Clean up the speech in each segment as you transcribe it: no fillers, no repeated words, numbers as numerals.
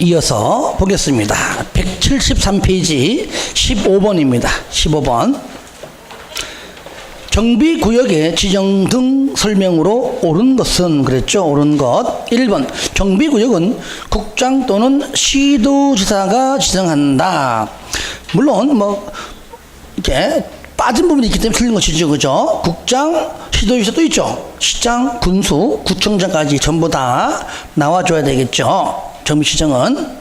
이어서 보겠습니다. 173페이지 15번입니다. 15번. 정비구역의 지정 등 설명으로 옳은 것은 그랬죠. 옳은 것. 1번. 정비구역은 국장 또는 시도지사가 지정한다. 물론 뭐 이렇게 빠진 부분이 있기 때문에 틀린 것이죠. 그죠? 국장, 시도지사도 있죠. 시장, 군수, 구청장까지 전부 다 나와줘야 되겠죠. 정비시정은.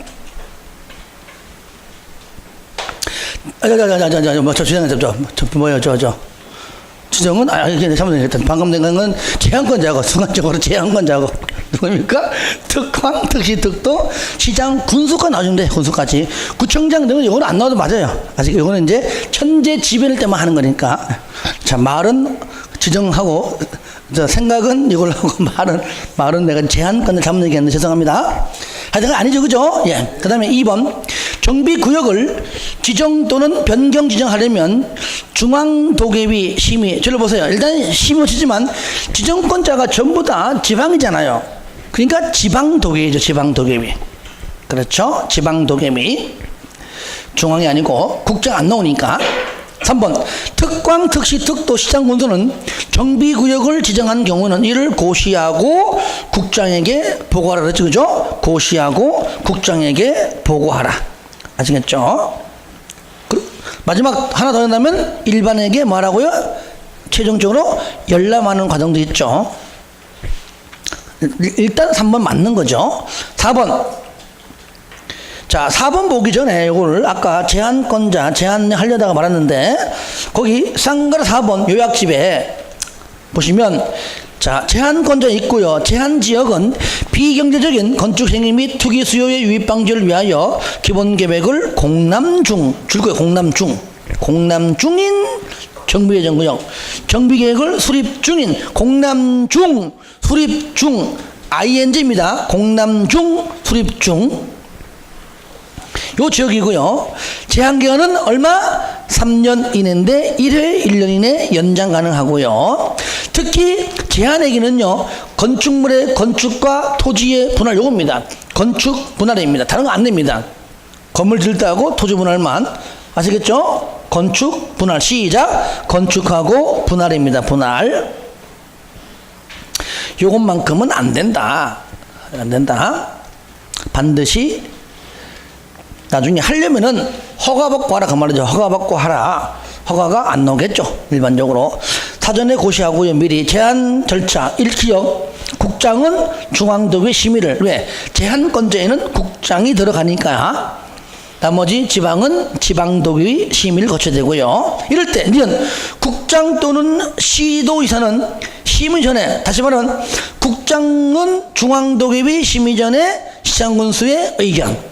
지정은, 이게 잘못됐다. 방금 된 건 제한권자고, 순간적으로 제한권자고. 누굽니까? 특황, 특시, 특도, 시장, 군수가 나와주면 돼. 군수까지. 구청장 등은 이거는 안 나와도 맞아요. 아직 이거는 이제 천재 지변일 때만 하는 거니까. 자, 말은 지정하고, 생각은 이걸로 하고, 말은 내가 제한권을 잘못 얘기했는데 죄송합니다. 하여튼 아니죠. 그죠? 예. 그 다음에 2번. 정비구역을 지정 또는 변경 지정하려면 중앙도계위 심의. 저를 보세요. 일단 심의치지만 지정권자가 전부 다 지방이잖아요. 그러니까 지방도계위죠. 지방도계위. 그렇죠? 지방도계위. 중앙이 아니고 국장 안 나오니까. 3번. 특광, 특시, 특도, 시장, 군수는 정비구역을 지정한 경우는 이를 고시하고 국장에게 보고하라 그랬죠. 그죠? 고시하고 국장에게 보고하라. 아시겠죠? 마지막 하나 더 한다면 일반에게 뭐라고요? 최종적으로 열람하는 과정도 있죠. 일단 3번 맞는 거죠. 4번. 자, 4번 보기 전에 이거를 아까 제한권자, 제한하려다가 말았는데, 거기 쌍가라 4번 요약집에 보시면, 자, 제한권자 있고요. 제한지역은 비경제적인 건축 행위 및 투기 수요의 유입 방지를 위하여 기본 계획을 공람중, 줄 거예요. 공람중인 정비예정구역. 정비계획을 수립 중인 공람중, 수립 중, ing입니다. 공람중, 수립 중. 요 지역이고요. 제한기간은 얼마? 3년 이내인데 1회 1년 이내 연장 가능하고요. 특히 제한액기는요, 건축물의 건축과 토지의 분할 요겁니다. 건축 분할입니다. 다른 거 안 냅니다. 건물 지을 때 하고 토지 분할만. 아시겠죠? 건축 분할. 시작. 건축하고 분할입니다. 분할. 요것만큼은 안 된다. 안 된다. 반드시 나중에 하려면은 허가 받고 하라 그 말이죠. 허가 받고 하라. 허가가 안 나오겠죠. 일반적으로. 사전에 고시하고요. 미리 제한 절차 1기역. 국장은 중앙도의 심의를. 왜? 제한권자에는 국장이 들어가니까. 나머지 지방은 지방도의 심의를 거쳐야 되고요. 이럴 때 니은 국장 또는 시도의사는 심의 전에, 다시 말하면 국장은 중앙도의 심의 전에 시장군수의 의견.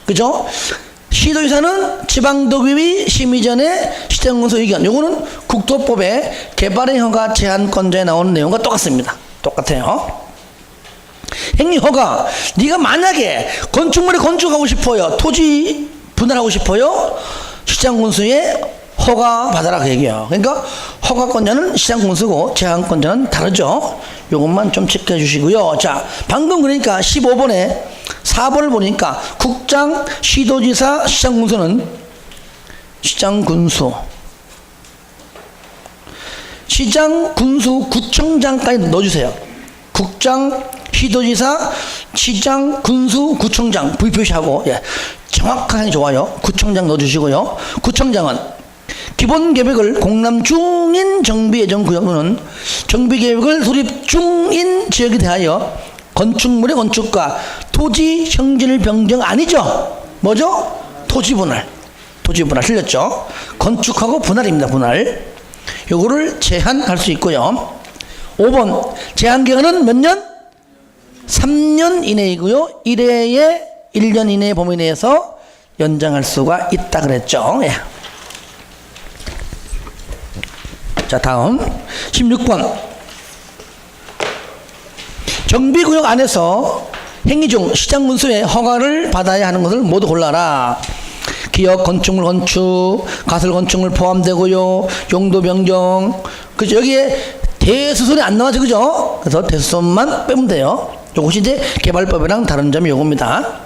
그죠? 시도지사는 지방도의회 심의 전에 시장군수 의견. 요거는 국토법의 개발의 허가 제한권자에 나오는 내용과 똑같습니다. 똑같아요. 행위허가. 네가 만약에 건축물에 건축하고 싶어요. 토지 분할하고 싶어요. 시장군수의 허가 받아라 그 얘기예요. 그러니까 허가권자는 시장군수고 제한권자는 다르죠. 요것만 좀 체크해 주시고요. 자, 방금 그러니까 15번에 4번을 보니까 국장, 시도지사, 시장군수는 시장군수, 시장군수, 구청장까지 넣어주세요. 국장, 시도지사, 시장, 군수, 구청장 V 표시하고. 예, 정확하게 좋아요. 구청장 넣어주시고요. 구청장은 기본 계획을 공람 중인 정비예정구역은 정비계획을 수립 중인 지역에 대하여 건축물의 건축과 토지 형질 변경 아니죠? 뭐죠? 토지 분할. 토지 분할 틀렸죠? 건축하고 분할입니다. 분할. 요거를 제한할 수 있고요. 5번 제한기간은 몇 년? 3년 이내이고요. 1회에 1년 이내 범위 내에서 연장할 수가 있다 그랬죠. 예. 자, 다음 16번. 정비구역 안에서 행위 중 시장군수의 허가를 받아야 하는 것을 모두 골라라. 기역, 건축물 건축, 가설 건축물 포함되고요. 용도 변경. 그죠? 여기에 대수선이 안 나와죠. 그죠? 그래서 대수선만 빼면 돼요. 요것이 이제 개발법이랑 다른 점이 요겁니다.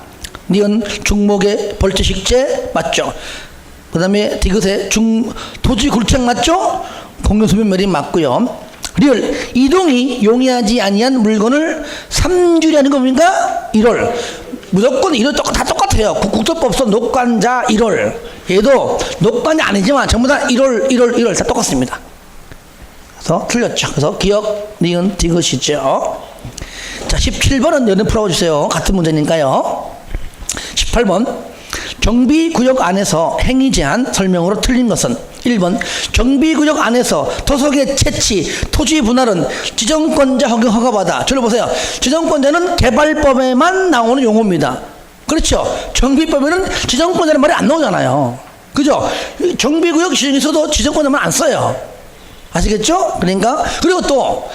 니은 중목의 벌채식재 맞죠? 그 다음에 디귿의 토지굴책 맞죠? 공경수변멸이 맞고요. 리을 이동이 용이하지 아니한 물건을 삼주리하는 겁니까? 1월 무조건 1월 다 똑같아요. 국토법상 녹관자 1월 얘도 녹관자 아니지만 전부 다 1월 다 똑같습니다. 그래서 틀렸죠. 그래서 기억 니은 디귿이죠. 자 17번은 여러분 풀어주세요. 같은 문제니까요. 18번 정비구역 안에서 행위 제한 설명으로 틀린 것은 1번 정비구역 안에서 토속의 채취, 토지 분할은 지정권자 허가받아. 저를 보세요. 지정권자는 개발법에만 나오는 용어입니다. 그렇죠. 정비법에는 지정권자는 말이 안 나오잖아요. 그죠? 정비구역 지정에서도 지정권자만 안 써요. 아시겠죠? 그러니까 그리고 또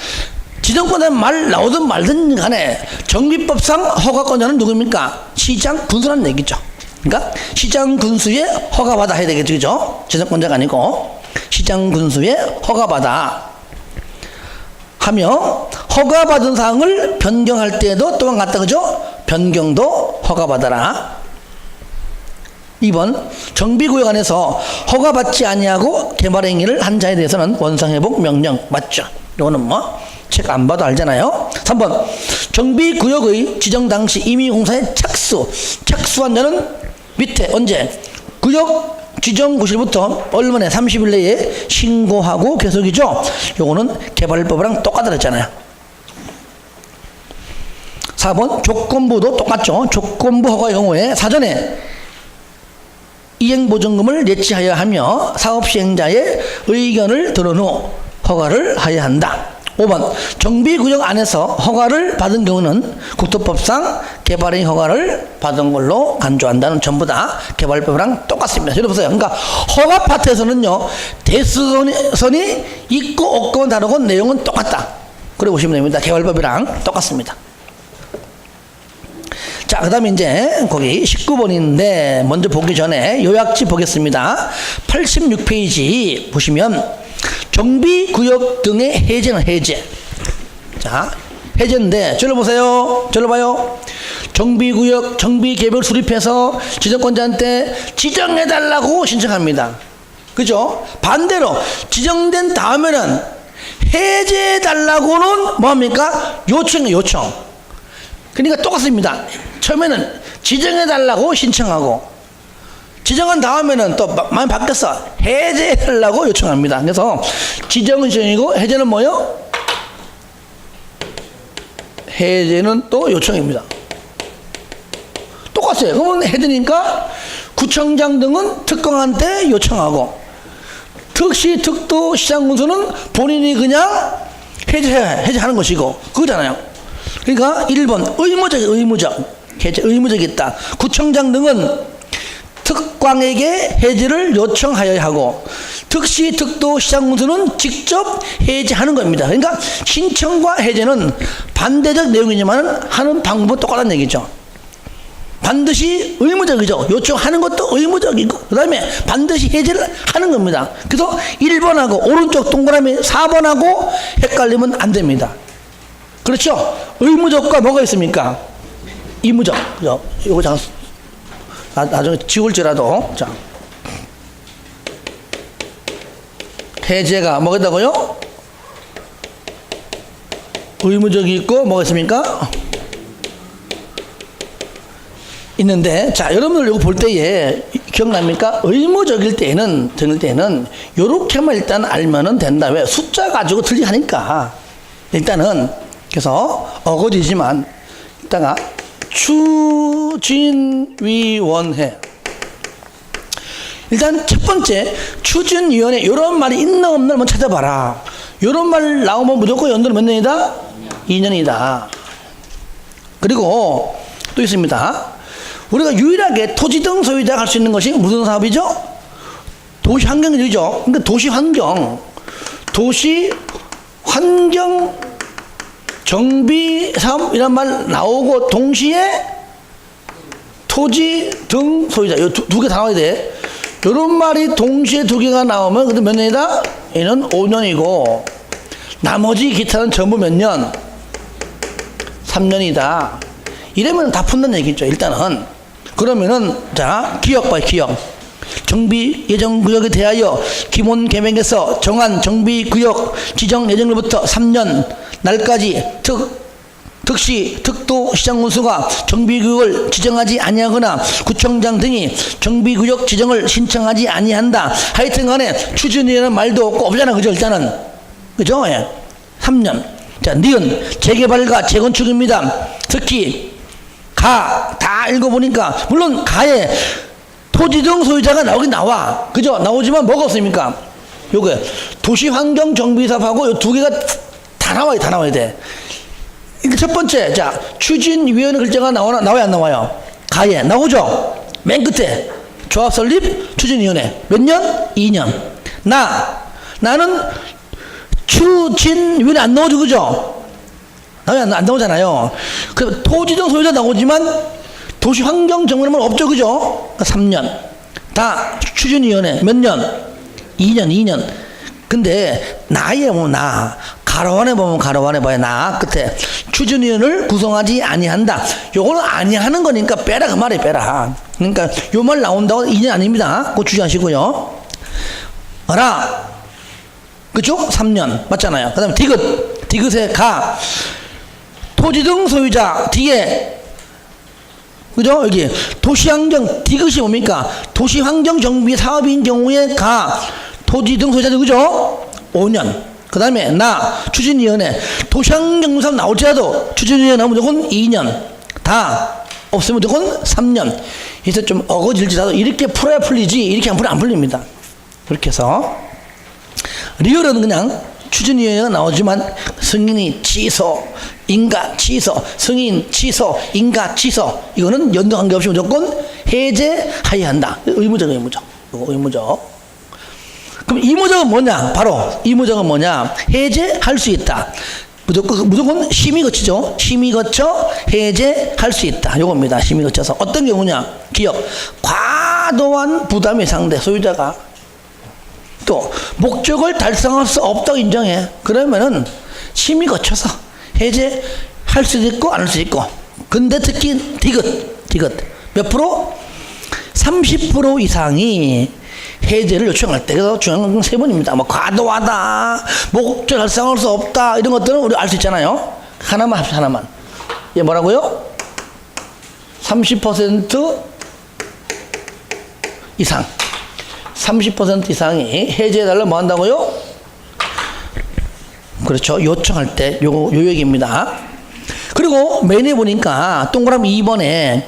지정권자 말 나오든 말든 간에 정비법상 허가권자는 누구입니까? 시장 군수라는 얘기죠. 그러니까 시장 군수의 허가받아 해야 되겠죠. 그죠? 지정권자가 아니고 시장 군수의 허가받아 하며 허가받은 사항을 변경할 때에도 또한 같다. 그죠? 변경도 허가받아라. 2번 정비구역 안에서 허가받지 아니하고 개발행위를 한 자에 대해서는 원상회복 명령 맞죠? 이거는 뭐 책 안 봐도 알잖아요. 3번 정비구역의 지정 당시 임의공사에 착수한 자는 밑에 언제 구역 지정구실부터 언론에 30일 내에 신고하고 계속이죠. 요거는 개발법이랑 똑같다 그랬잖아요. 4번 조건부도 똑같죠. 조건부 허가 경우에 사전에 이행보증금을 예치하여야 하며 사업시행자의 의견을 들은 후 허가를 하여야 한다. 5번 정비구역 안에서 허가를 받은 경우는 국토법상 개발행위 허가를 받은 걸로 간주한다는 전부 다 개발법이랑 똑같습니다. 여러분 보세요. 그러니까 허가 파트에서는요 대수선이 있고 없고 다르고 내용은 똑같다. 그래 보시면 됩니다. 개발법이랑 똑같습니다. 자, 그 다음에 이제 거기 19번인데 먼저 보기 전에 요약지 보겠습니다. 86페이지 보시면 정비구역 등의 해제는 해제. 자, 해제인데 저를 보세요. 저를 봐요. 정비구역 정비계획을 수립해서 지정권자한테 지정해달라고 신청합니다. 그죠? 반대로 지정된 다음에는 해제해달라고는 뭐합니까? 요청. 그러니까 똑같습니다. 처음에는 지정해달라고 신청하고 지정한 다음에는 또 많이 바뀌었어. 해제해달라고 요청합니다. 그래서 지정은 지정이고 해제는 뭐요? 해제는 또 요청입니다. 똑같아요. 그러면 해제니까 구청장 등은 특공한테 요청하고 특시, 특도, 시장군수는 본인이 그냥 해제하는 것이고 그거잖아요. 그러니까 1번 의무적 해제 의무적이 있다. 구청장 등은 특광에게 해제를 요청하여야 하고 특시, 특도, 시장군수는 직접 해제하는 겁니다. 그러니까 신청과 해제는 반대적 내용이지만 하는 방법은 똑같다는 얘기죠. 반드시 의무적이죠. 요청하는 것도 의무적이고 그 다음에 반드시 해제를 하는 겁니다. 그래서 1번하고 오른쪽 동그라미 4번하고 헷갈리면 안 됩니다. 그렇죠? 의무적과 뭐가 있습니까? 의무적. 그죠? 이거 나중에 지울지라도. 자. 해제가 뭐겠다고요? 의무적이 있고 뭐가 있습니까? 있는데, 자, 여러분들 이거 볼 때에 기억납니까? 의무적일 때는 요렇게만 일단 알면은 된다. 왜? 숫자 가지고 틀리하니까. 일단은, 그래서 어거지지만, 이따가 추진위원회. 일단 첫 번째, 추진위원회, 요런 말이 있나 없나 한번 찾아봐라. 요런 말 나오면 무조건 연도는 몇 년이다? 2년이다. 그리고 또 있습니다. 우리가 유일하게 토지 등 소유자가 할 수 있는 것이 무슨 사업이죠? 도시환경이죠. 그러니까 도시환경 정비 사업이란 말 나오고 동시에 토지 등 소유자 두 개 다 나와야 돼. 이런 말이 동시에 두 개가 나오면 그때 몇 년이다? 얘는 5년이고 나머지 기타는 전부 몇 년? 3년이다. 이러면 다 푼다는 얘기죠. 일단은 그러면은 자 기억 봐요. 기억. 정비 예정 구역에 대하여 기본 계획에서 정한 정비 구역 지정 예정으로부터 3년 날까지 특시 특도 시장 군수가 정비구역을 지정하지 아니하거나 구청장 등이 정비구역 지정을 신청하지 아니한다. 하여튼간에 추진이라는 말도 없잖아, 그죠? 일단은 그죠? 예. 3년. 자, 니은 재개발과 재건축입니다. 특히 가 다 읽어보니까 물론 가에 토지 등 소유자가 나오긴 나와, 그죠? 나오지만 뭐가 없습니까? 요게 도시환경정비사업하고 요 두 개가 다 나와야 돼. 이게 첫 번째, 자, 추진위원회 글자가 나와야 안 나와요? 가에 나오죠? 맨 끝에 조합 설립 추진위원회 몇 년? 2년. 나는 추진위원회 안 나오죠, 그죠? 안 나오잖아요. 그 토지 등 소유자 나오지만 도시환경정비는 없죠, 그죠? 3년. 다 추진위원회 몇 년? 2년. 근데 나에 보면 가로안에 보면 가로안에 봐요. 끝에 추진위원을 구성하지 아니한다. 요거는 아니하는 거니까 빼라 그 말이에요. 빼라. 그러니까 요 말 나온다고 2년 아닙니다. 그거 주의하시고요. 그죠? 3년 맞잖아요. 그 다음에 디귿에 가 토지 등 소유자 뒤에 그죠? 여기 도시환경 디귿이 뭡니까? 도시환경정비 사업인 경우에 가 토지 등 소유자들 그죠? 5년. 그 다음에 추진위원회 도시환경사업 나올지라도 추진위원회 나오면 무조건 2년. 다 없으면 무조건 3년. 그래서 좀 어거질지라도 이렇게 풀어야 풀리지 이렇게 안 풀면 안 풀립니다. 그렇게 해서 리얼은 그냥 추진위원회가 나오지만 승인이 취소, 인가 취소, 승인 취소, 인가 취소 이거는 연도 관계없이 무조건 해제하여야 한다. 의무적. 그럼 이무적은 뭐냐? 바로 이무적은 뭐냐? 해제할 수 있다. 무조건 심의 거치죠. 심의 거쳐 해제할 수 있다. 요겁니다. 심의 거쳐서 어떤 경우냐? 기억. 과도한 부담이 상대 소유자가 또 목적을 달성할 수 없다고 인정해. 그러면은 심의 거쳐서 해제할 수도 있고 안 할 수도 있고. 근데 특히 디귿 몇 프로? 30% 이상이 해제를 요청할 때. 그래서 중요한 건 세 번입니다. 뭐 과도하다, 목적 달성할 수 없다 이런 것들은 우리 알 수 있잖아요. 하나만 합시다. 하나만. 얘 뭐라고요? 30% 이상. 30% 이상이 해제해달라 뭐 한다고요? 그렇죠. 요청할 때 요 얘기입니다. 그리고 메뉴에 보니까 동그라미 2번에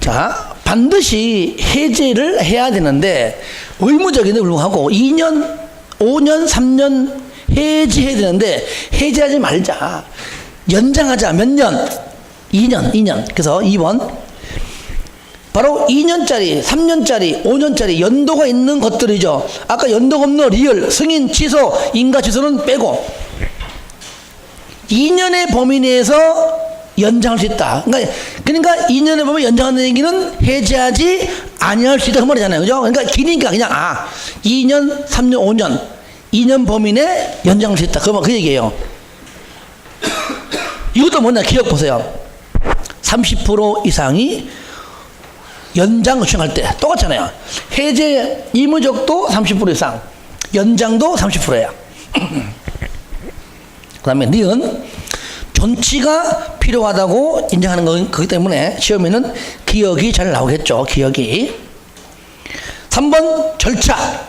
자 반드시 해제를 해야 되는데 의무적인데 불구하고 2년, 5년, 3년 해제해야 되는데 해제하지 말자. 연장하자. 몇 년? 2년. 그래서 2번 바로 2년짜리, 3년짜리, 5년짜리 연도가 있는 것들이죠. 아까 연도가 없는 리얼, 승인, 취소, 인가 취소는 빼고 2년의 범위 내에서 연장할 수 있다. 그러니까 2년의 범위 연장하는 얘기는 해제하지 아니할 수 있다 그 말이잖아요. 그죠? 그러니까 기니까 그냥 2년, 3년, 5년 2년 범위 내 연장할 수 있다. 그 얘기예요. 이것도 뭐냐? 기억 보세요. 30% 이상이 연장 요청할 때 똑같잖아요. 해제 의무적도 30% 이상, 연장도 30%야. 그 다음에 니은 존치가 필요하다고 인정하는 거기 때문에 시험에는 기억이 잘 나오겠죠. 기억이. 3번 절차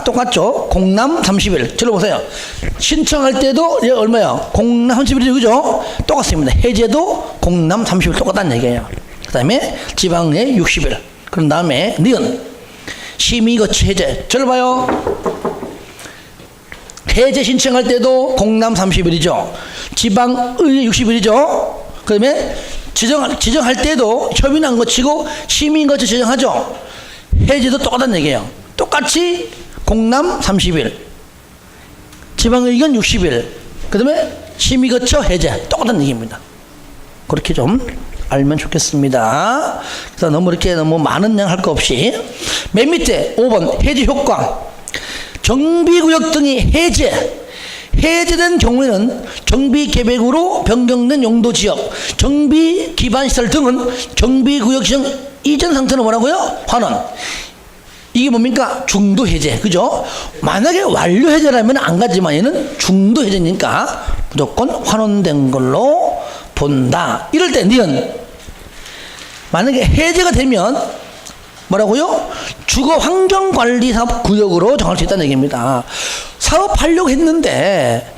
똑같죠. 공람 30일. 저로 보세요. 신청할 때도 얼마요? 공람 30일이죠. 그죠? 똑같습니다. 해제도 공람 30일 똑같다는 얘기예요. 그 다음에 지방에 60일. 그런 다음에 니은 심의 거치 해제. 저를 봐요. 해제 신청할 때도 공람 30일이죠. 지방의 60일이죠. 그 다음에 지정할 때도 협의는 안 거치고 심의 거치 지정하죠. 해제도 똑같다는 얘기예요. 똑같이 공람 30일, 지방의견 60일, 그 다음에 심의 거쳐 해제 똑같다는 얘기입니다. 그렇게 좀 알면 좋겠습니다. 그래서 너무 많은 양 할 거 없이 맨 밑에 5번 해제 효과. 정비구역 등이 해제된 경우에는 정비 계획으로 변경된 용도 지역, 정비 기반 시설 등은 정비구역 지정 이전 상태는 뭐라고요? 환원. 이게 뭡니까? 중도 해제. 그죠? 만약에 완료 해제라면 안 가지만 얘는 중도 해제니까 무조건 환원된 걸로 본다. 이럴 때 니은 만약에 해제가 되면 뭐라고요? 주거 환경관리 사업 구역으로 정할 수 있다는 얘기입니다. 사업하려고 했는데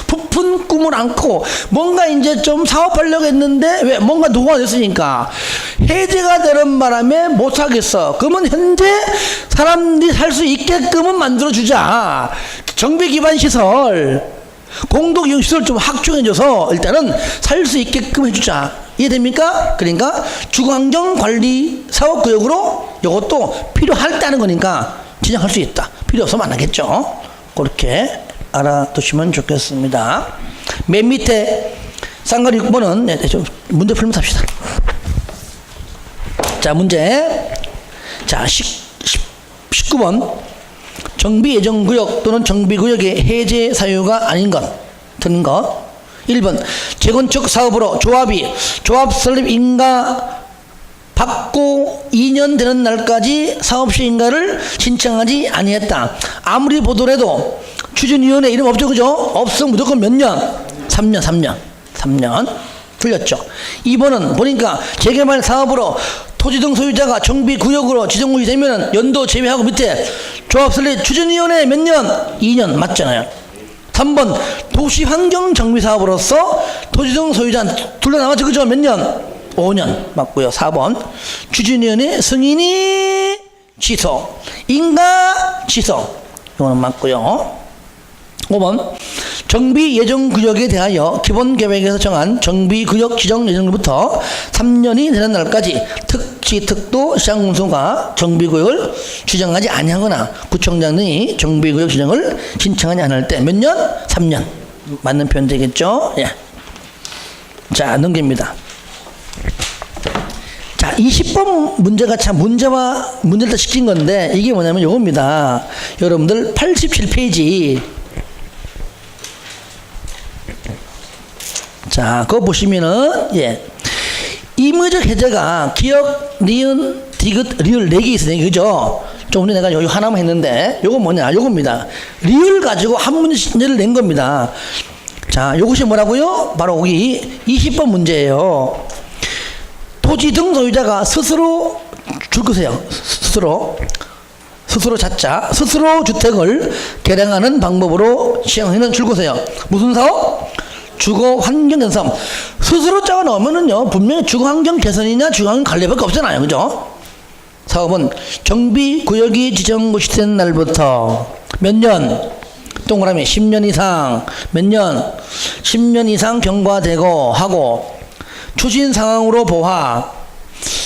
부푼 꿈을 안고 뭔가 이제 좀 사업하려고 했는데 왜 뭔가 노후가 됐으니까 해제가 되는 바람에 못 사겠어. 그러면 현재 사람들이 살 수 있게끔은 만들어주자. 정비 기반 시설, 공동 이용 시설 좀 확충해줘서 일단은 살 수 있게끔 해주자. 이해됩니까? 그러니까 주거환경관리 사업구역으로 이것도 필요할 때 하는 거니까 지정할 수 있다. 필요 없으면 안 하겠죠. 그렇게 알아두시면 좋겠습니다. 맨 밑에 쌍가리 6번은 네, 좀 문제 풀면서 합시다. 자, 문제. 자, 19번. 정비예정구역 또는 정비구역의 해제 사유가 아닌 것. 듣는 것. 1번. 재건축 사업으로 조합 설립 인가 받고 2년 되는 날까지 사업시 인가를 신청하지 아니했다. 아무리 보더라도 추진위원회 이름 없죠, 그죠? 없으면 무조건 몇 년? 3년. 틀렸죠. 2번은 보니까 재개발 사업으로 토지 등 소유자가 정비구역으로 지정구역이 되면 연도 제외하고 밑에 조합 설립 추진위원회 몇 년? 2년 맞잖아요. 3번 도시환경정비사업으로서 토지 등 소유자 둘 다 나왔죠, 그죠? 몇 년? 5년 맞고요. 4번 추진위원회 승인이 취소, 인가 취소. 이거는 맞고요. 5번 정비예정구역에 대하여 기본계획에서 정한 정비구역 지정 예정일부터 3년이 되는 날까지 특시 특도 시장군수가 정비구역을 지정하지 아니하거나 구청장 등이 정비구역 지정을 신청하지 않을 때 몇 년? 3년. 맞는 표현 되겠죠? 예. 자, 넘깁니다. 자, 20번 문제가 참 문제를 다 시킨 건데 이게 뭐냐면 요겁니다. 여러분들 87페이지. 자, 그거 보시면은, 예. 임의적 해제가 기억, 니은, 디귿, 리을 4개 있어요. 그죠? 좀 전에 내가 여기 하나만 했는데, 요거 뭐냐? 요겁니다. 리을 가지고 한 문제를 낸 겁니다. 자, 요것이 뭐라고요? 바로 여기 20번 문제예요. 토지 등 소유자가 스스로 줄 거세요. 스스로 자자, 스스로 주택을 개량하는 방법으로 시행하는 줄 거세요. 무슨 사업? 주거 환경 개선. 스스로 짜가 넣으면은요, 분명히 주거 환경 개선이냐 주거 환경 관리밖에 없잖아요. 그죠? 사업은 정비 구역이 지정고시 된 날부터 몇 년? 동그라미 10년 이상. 몇 년? 10년 이상 경과되고 하고 추진 상황으로 보아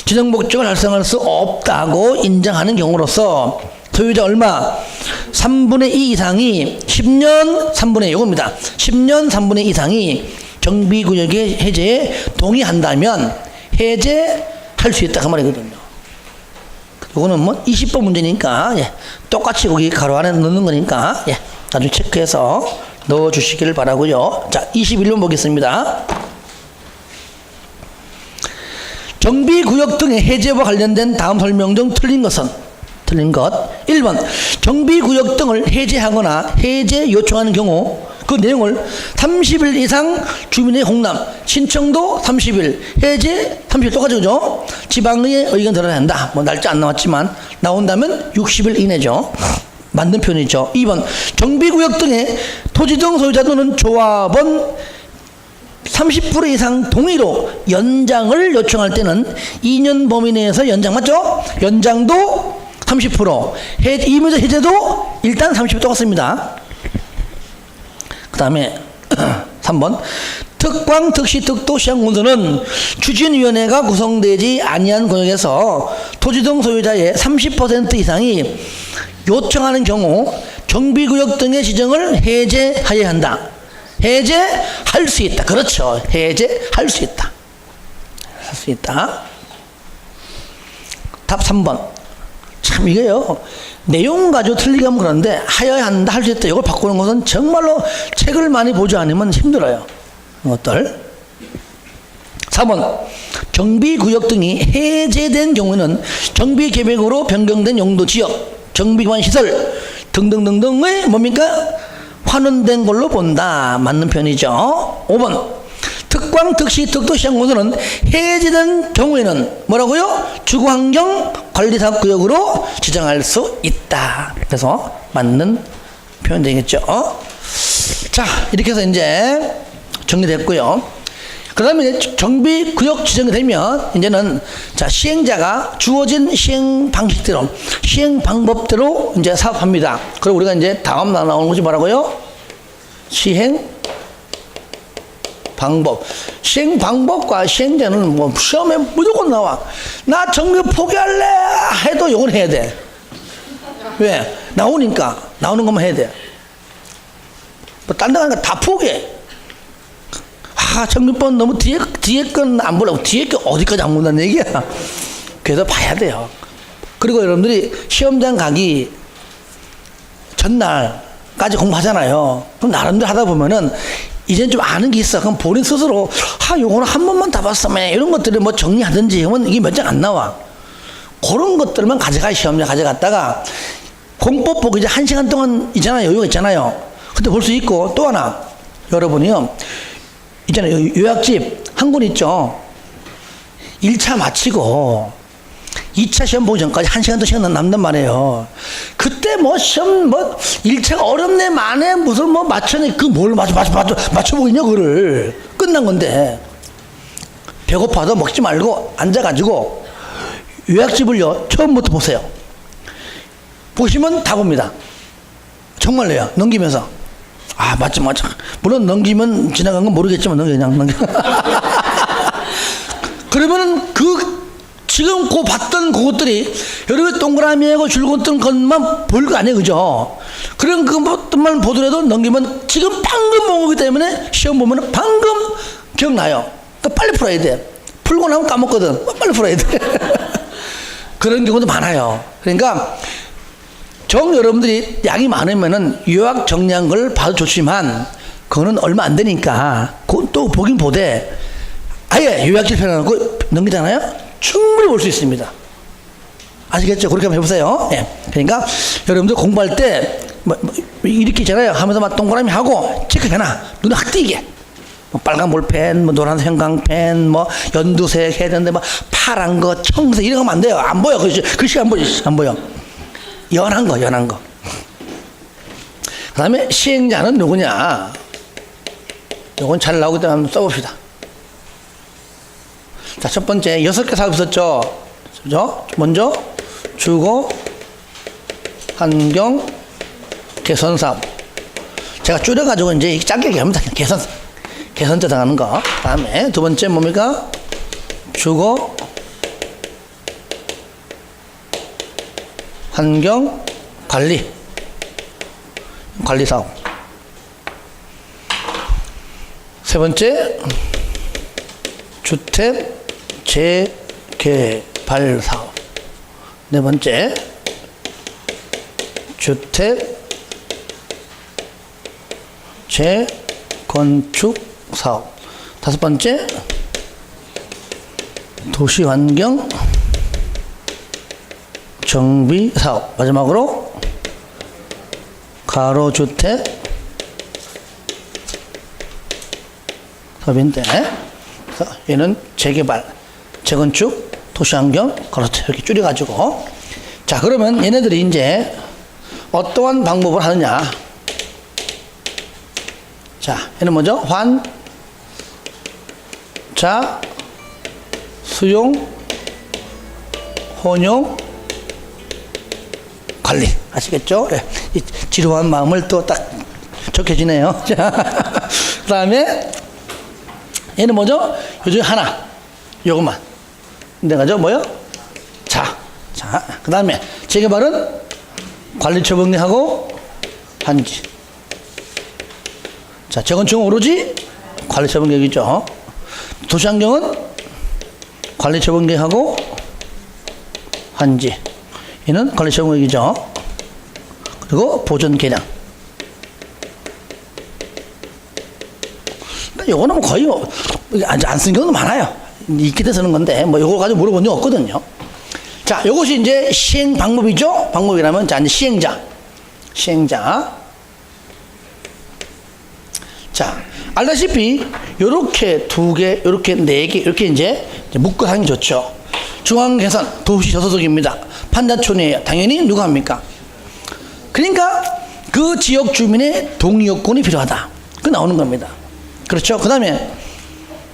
지정 목적을 달성할 수 없다고 인정하는 경우로서 소유자 얼마? 3분의 2 이상이 10년 3분의 2입니다. 10년 3분의 2 이상이 정비구역의 해제에 동의한다면 해제할 수 있다 그 말이거든요. 이거는 뭐 20번 문제니까 예, 똑같이 거기 가로 안에 넣는 거니까 예, 나중에 체크해서 넣어주시길 바라고요. 자, 21번 보겠습니다. 정비구역 등의 해제와 관련된 다음 설명 중 틀린 것은? 틀린 것. 1번 정비구역 등을 해제하거나 해제 요청하는 경우 그 내용을 30일 이상 주민의 공람, 신청도 30일, 해제 30일 똑같죠, 그죠? 지방의 의견 들어야 한다. 뭐 날짜 안 나왔지만 나온다면 60일 이내죠. 맞는 표현이죠. 2번 정비구역 등의 토지 등 소유자 또는 조합원 30% 이상 동의로 연장을 요청할 때는 2년 범위 내에서 연장 맞죠? 연장도 30%, 임의적 해제도 일단 30% 똑같습니다. 그 다음에 3번 특광, 특시, 특도, 시행군수는 추진위원회가 구성되지 아니한 구역에서 토지 등 소유자의 30% 이상이 요청하는 경우 정비구역 등의 지정을 해제하여야 한다. 해제할 수 있다. 그렇죠. 해제할 수 있다. 할 수 있다. 답 3번. 참 이게요. 내용 가지고 틀리게 하면 그런데 하여야 한다, 할 수 있다, 이걸 바꾸는 것은 정말로 책을 많이 보지 않으면 힘들어요. 이것들. 3번 정비구역 등이 해제된 경우는 정비계획으로 변경된 용도 지역, 정비기반 시설 등등등등의 뭡니까? 환원된 걸로 본다. 맞는 편이죠. 5번 특광, 특시, 특도시장공사는 해제된 경우에는 뭐라고요? 주거환경관리사업구역으로 지정할 수 있다. 그래서 맞는 표현 되겠죠. 자, 이렇게 해서 이제 정리됐고요. 그 다음에 정비구역 지정이 되면 이제는 자, 시행자가 주어진 시행 방식대로, 시행 방법대로 이제 사업합니다. 그리고 우리가 이제 다음 나오는 것이 뭐라고요? 시행 방법. 시행 방법과 시행자는 뭐 시험에 무조건 나와. 나 정비 포기할래 해도 이걸 해야 돼. 왜? 나오니까. 나오는 것만 해야 돼. 뭐 딴 데 가니까 다 포기해. 정비법 너무 뒤에 건 안 보려고. 뒤에 거 어디까지 안 본다는 얘기야. 그래서 봐야 돼요. 그리고 여러분들이 시험장 가기 전날까지 공부하잖아요. 그럼 나름대로 하다 보면은 이제는 좀 아는 게 있어. 그럼 본인 스스로 요거는 한 번만 다 봤으면 이런 것들을 뭐 정리하든지 하면 이게 몇 장 안 나와. 그런 것들만 가져가, 시험장 가져갔다가 공법 보고 이제 1시간 동안 있잖아요. 여유가 있잖아요. 그때 볼 수 있고. 또 하나 여러분이요, 있잖아요. 요약집 한 권 있죠. 1차 마치고 2차 시험 보기 전까지 1시간 더 시간 남단 말이에요. 그때 뭐 시험 뭐 1차가 어렵네 마네 무슨 뭐 맞춰니 그 뭘 맞춰보겠냐 그거를. 끝난 건데. 배고파도 먹지 말고 앉아가지고 요약집을요 처음부터 보세요. 보시면 다 봅니다. 정말로요. 넘기면서 맞지. 물론 넘기면 지나간 건 모르겠지만 그냥 넘겨. 그러면은 지금 봤던 그것들이 여러분 동그라미하고 줄곧 뜬 것만 볼 거 아니에요, 그죠? 그런 그것만 보더라도 넘기면 지금 방금 본 거기 때문에 시험 보면은 방금 기억나요. 또 빨리 풀어야 돼. 풀고 나면 까먹거든. 빨리 풀어야 돼. 그런 경우도 많아요. 그러니까 여러분들이 양이 많으면은 요약 정리한 걸 봐도 좋지만 그거는 얼마 안 되니까 또 보긴 보되 아예 요약집 펴놓고 넘기잖아요. 충분히 볼 수 있습니다. 아시겠죠? 그렇게 한번 해보세요. 예. 그러니까 여러분들 공부할 때 이렇게 있잖아요. 하면서 막 동그라미 하고 체크해놔. 눈에 확 띄게. 빨간 볼펜, 노란 형광펜, 연두색 해야 되는데 파란 거, 청색 이런 거 하면 안 돼요. 안 보여. 글씨 안 보이지. 안 보여. 연한 거. 그 다음에 시행자는 누구냐? 요건 잘 나오기 때문에 한번 써봅시다. 자, 첫 번째 6개 사업 있었죠? 그죠? 먼저 주거 환경 개선 사업. 제가 줄여가지고 이제 짧게 얘기합니다. 개선자 당하는 거. 다음에 두 번째 뭡니까? 주거 환경 관리 사업. 세 번째 주택 재개발 사업. 네 번째 주택 재건축 사업. 다섯 번째 도시환경 정비 사업. 마지막으로 가로주택 사업인데, 얘는 재개발, 재건축, 도시환경, 가로주택 이렇게 줄여가지고. 자, 그러면 얘네들이 이제 어떠한 방법을 하느냐. 자, 얘는 뭐죠? 자, 수용, 혼용, 관리. 아시겠죠? 예. 이 지루한 마음을 또 딱 적혀지네요. 자, 그 다음에 얘는 뭐죠? 요 중에 하나. 요것만. 내가죠? 뭐요? 자, 그 다음에 재개발은 관리처분계하고 한지. 자, 재건축은 오로지 관리처분계획이죠. 도시환경은 관리처분계획하고 한지. 얘는 관리처분계획이죠. 그리고 보존 계량. 요거는 거의 안 쓴 경우도 많아요. 익히 쓰는 건데 뭐 요거 가지고 물어본 적 없거든요. 자, 요것이 이제 시행 방법이죠. 방법이라면 자, 이제 시행자. 자, 알다시피 요렇게 두 개, 요렇게 네 개, 이렇게 이제 묶어 하는 게 좋죠. 중앙계산 도시 저소득입니다. 판자촌이에요. 당연히 누가 합니까? 그러니까 그 지역 주민의 동의 요건이 필요하다. 그 나오는 겁니다. 그렇죠. 그 다음에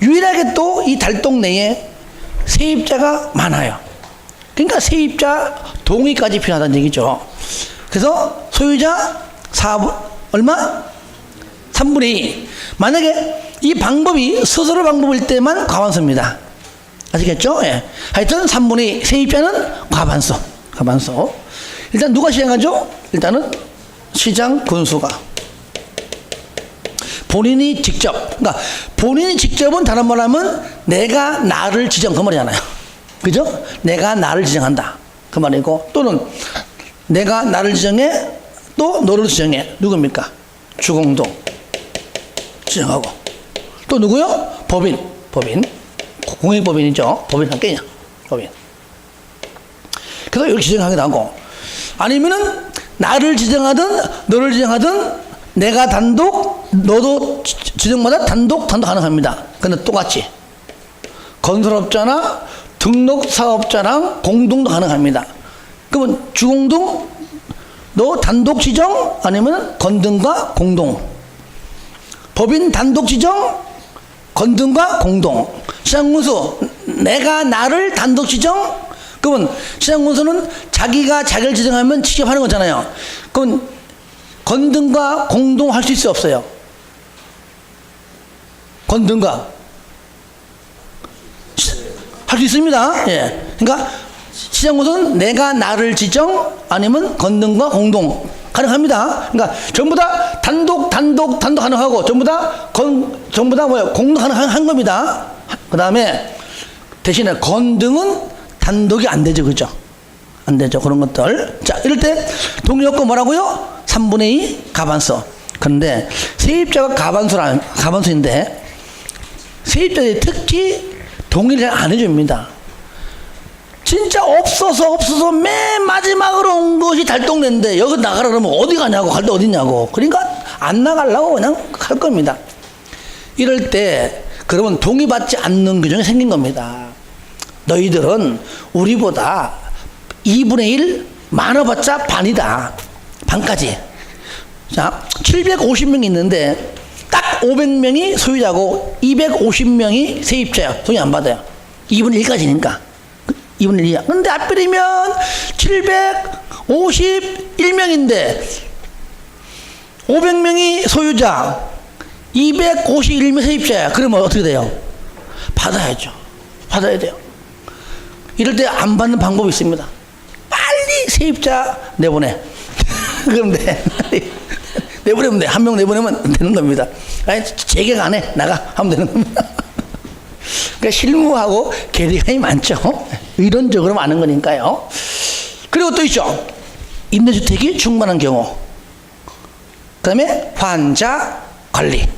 유일하게 또 이 달동 내에 세입자가 많아요. 그러니까 세입자 동의까지 필요하다는 얘기죠. 그래서 소유자 4분 얼마? 3분의 2. 만약에 이 방법이 스스로 방법일 때만 과반수입니다. 아시겠죠? 예. 하여튼 3분의 2 세입자는 과반수. 일단 누가 시행하죠? 일단은 시장 군수가. 본인이 직접. 그러니까 본인이 직접은 다른 말 하면 내가 나를 지정. 그 말이잖아요. 그죠? 내가 나를 지정한다. 그 말이고, 또는 내가 나를 지정해, 또 너를 지정해. 누굽니까? 주공동. 지정하고. 또 누구요? 법인. 공익법인이죠. 법인 한 개냐. 법인. 그래서 이렇게 지정하기도 하고. 아니면은 나를 지정하든 너를 지정하든 내가 단독, 너도 지정마다 단독 가능합니다. 근데 똑같이. 건설업자나 등록사업자랑 공동도 가능합니다. 그러면 주공동, 너 단독 지정 아니면 건등과 공동. 법인 단독 지정, 건등과 공동. 시장군수, 내가 나를 단독 지정. 그러면 시장군수는 자기가 자기를 지정하면 직접 하는 거잖아요. 그럼 건등과 공동 할 수 있어요, 없어요? 건등과 할 수 있습니다. 예. 그러니까 시장군수는 내가 나를 지정 아니면 건등과 공동 가능합니다. 그러니까 전부 다 단독 가능하고 전부 다 공동 가능한 겁니다. 그 다음에 대신에 건등은 단독이 안 되죠, 그죠? 안 되죠, 그런 것들. 자, 이럴 때 동의 요건 뭐라고요? 3분의 2 가반수. 그런데 세입자가 가반수인데 세입자들이 특히 동의를 안 해줍니다. 진짜 없어서 맨 마지막으로 온 것이 달동네인데 여기 나가라 그러면 어디 가냐고, 갈 데 어디냐고. 그러니까 안 나가려고 그냥 할 겁니다. 이럴 때 그러면 동의받지 않는 규정이 생긴 겁니다. 너희들은 우리보다 2분의 1 많아봤자 반이다. 반까지. 자, 750명이 있는데 딱 500명이 소유자고 250명이 세입자야. 동의 안 받아요. 2분의 1까지니까. 2분의 1이야. 근데 하필이면 751명인데 500명이 소유자, 251명 세입자야. 그러면 어떻게 돼요? 받아야죠. 받아야 돼요. 이럴 때 안 받는 방법이 있습니다. 빨리 세입자 내보내. 그럼 돼. 내보내면 돼. 한 명 내보내면 되는 겁니다. 아니, 재개가 안 해. 나가. 하면 되는 겁니다. 그러니까 실무하고 괴리감이 많죠. 이론적으로 많은 거니까요. 그리고 또 있죠. 임대주택이 충분한 경우. 그 다음에 환자 관리.